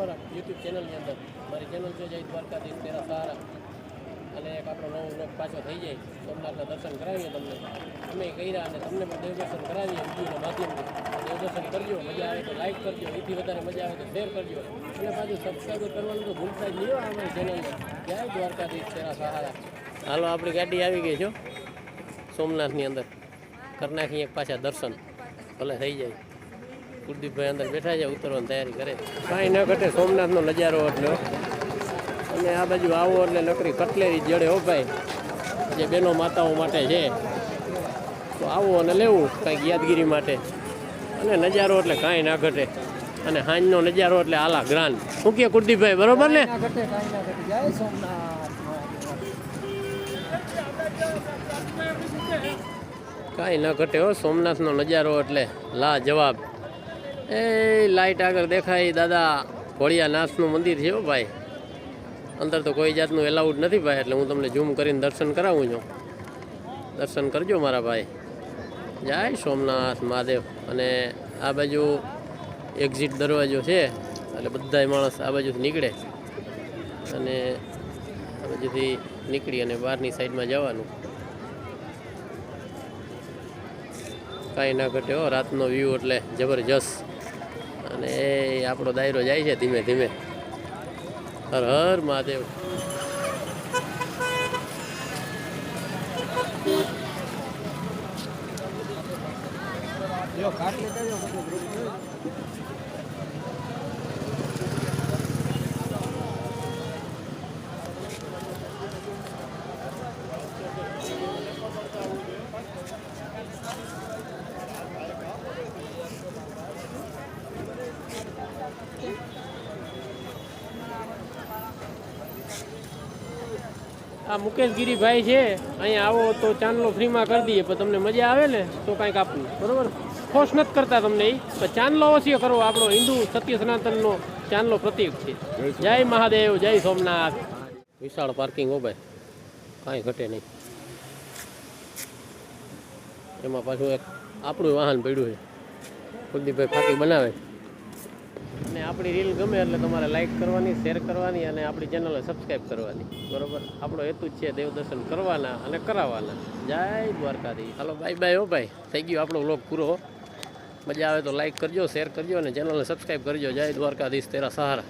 બરાબર યુટ્યુબ ચેનલની અંદર મારી ચેનલ છે જય દ્વારકાધીશ તેરા સહારા અને એક આપણો નવો વ્લોગ પાછો થઈ જાય સોમનાથના દર્શન કરાવીએ તમને અમે કર્યા અને તમને પણ દેવદર્શન કરાવીએ વિડીયોના માધ્યમથી દેવદર્શન કરજો મજા આવે તો લાઈક કરજો એથી વધારે મજા આવે તો શેર કરજો અને પાછું સબસ્ક્રાઈબ કરવાનું તો ભૂલતા જ નહીં અમારી ચેનલને જય દ્વારકાધીશ તેરા સહારા. હાલો આપણી ગાડી આવી ગઈ છો સોમનાથની અંદર કરી નાખીએ એક પાછા દર્શન ભલે થઈ જાય. કુલદીપભાઈ અંદર બેઠા છે ઉતરવાની તૈયારી કરે. કાંઈ ન ઘટે સોમનાથનો નજારો એટલે અને આ બાજુ આવો એટલે નકરી કટલેરી જડે હો ભાઈ જે બહેનો માતાઓ માટે છે તો આવો અને લેવું કાંઈક યાદગીરી માટે અને નજારો એટલે કાંઈ ના ઘટે અને હાંજનો નજારો એટલે આલા ગ્રાન્ડ. શું કે કુલદીપભાઈ બરોબર ને? કાંઈ ન ઘટે હો સોમનાથનો નજારો એટલે લા જવાબ. એ લાઈટ આગળ દેખાય દાદા ભોળિયાનાથનું મંદિર છે હો ભાઈ. અંદર તો કોઈ જાતનું એલાઉડ નથી ભાઈ એટલે હું તમને ઝૂમ કરીને દર્શન કરાવું છું. દર્શન કરજો મારા ભાઈ. જય સોમનાથ મહાદેવ. અને આ બાજુ એક્ઝિટ દરવાજો છે એટલે બધા માણસ આ બાજુથી નીકળે અને આ બાજુથી નીકળી અને બહારની સાઈડમાં જવાનું. કાંઈ ના ઘટે હો રાતનો વ્યૂ એટલે જબરજસ્ત. અને એ આપણો દાયરો જાય છે ધીમે ધીમે. હર હર મહાદેવ. આ મુકેશગીરીભાઈ છે અહીંયા આવો તો ચાંદલો ફ્રીમાં કરી દઈએ પણ તમને મજા આવે ને તો કાંઈક આપવું બરાબર. ખોશ નથી કરતા તમને એ પણ ચાંદલો અવશ્ય કરવો. આપણો હિન્દુ સત્ય સનાતનનો ચાંદલો પ્રતીક છે. જય મહાદેવ જય સોમનાથ. વિશાળ પાર્કિંગ હો ભાઈ કાંઈ ઘટે નહીં. એમાં પાછું એક આપણું વાહન પડ્યું છે. કુલદીપભાઈ ફાકી બનાવે. અને આપણી રીલ ગમે એટલે તમારે લાઈક કરવાની, શેર કરવાની અને આપણી ચેનલને સબસ્ક્રાઈબ કરવાની બરાબર. આપણો હેતુ જ છે દેવદર્શન કરવાના અને કરાવવાના. જય દ્વારકાધીશ. હાલો બાય બાય હો ભાઈ. થઈ ગયો આપણો વ્લોગ પૂરો. મજા આવે તો લાઈક કરજો, શેર કરજો અને ચેનલને સબસ્ક્રાઈબ કરજો. જય દ્વારકાધીશ તેરા સહારા.